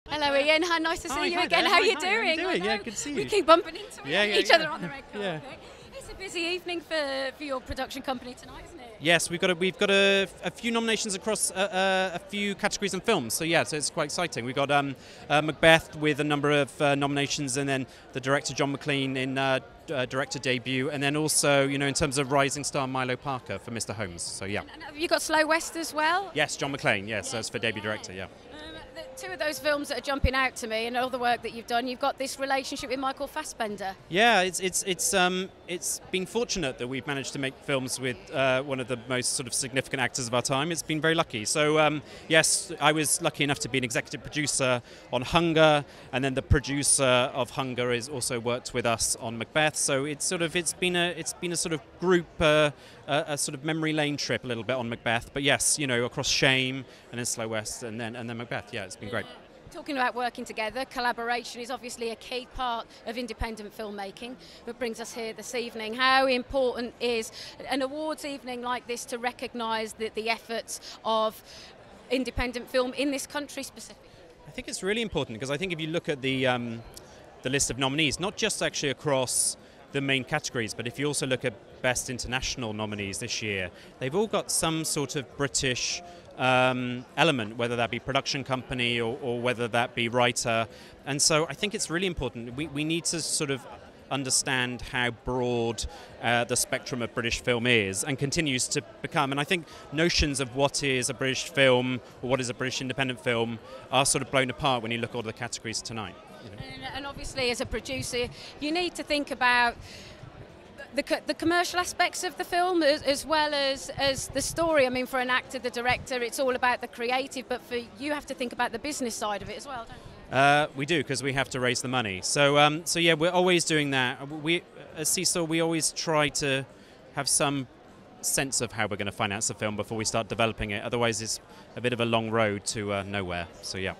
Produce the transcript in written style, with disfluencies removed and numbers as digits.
Hello Iain, how nice to see you again. How are you doing? Yeah, good to see you. We keep bumping into each other on the red carpet. Yeah. It's a busy evening for your production company tonight, isn't it? Yes, we've got a few nominations across a few categories and films. So yeah, so it's quite exciting. We've got Macbeth with a number of nominations, and then the director John McLean in director debut, and then also in terms of rising star Milo Parker for Mr. Holmes. So yeah. And have you got Slow West as well? Yes, John McLean. Yes, so it's for debut director. Yeah. Two of those films that are jumping out to me, and all the work that you've done, you've got this relationship with Michael Fassbender. Yeah, it's been fortunate that we've managed to make films with one of the most sort of significant actors of our time. It's been very lucky. So yes, I was lucky enough to be an executive producer on Hunger, and then the producer of Hunger has also worked with us on Macbeth. So it's been a sort of group. A sort of memory lane trip a little bit on Macbeth, but yes, across Shame and then Slow West and then Macbeth. Yeah, it's been great. Talking about working together, collaboration is obviously a key part of independent filmmaking, but brings us here this evening. How important is an awards evening like this to recognise the efforts of independent film in this country specifically? I think it's really important because I think if you look at the list of nominees, not just actually across the main categories, but if you also look at Best International nominees this year, they've all got some sort of British element, whether that be production company or whether that be writer. And so I think it's really important. We need to sort of understand how broad the spectrum of British film is and continues to become. And I think notions of what is a British film or what is a British independent film are sort of blown apart when you look at all the categories tonight. And obviously, as a producer, you need to think about the commercial aspects of the film as well as the story. I mean, for an actor, the director, it's all about the creative, but for you have to think about the business side of it as well, don't you? We do, because we have to raise the money. So yeah, we're always doing that. We, as Cecil, we always try to have some sense of how we're going to finance the film before we start developing it. Otherwise, it's a bit of a long road to nowhere. So yeah.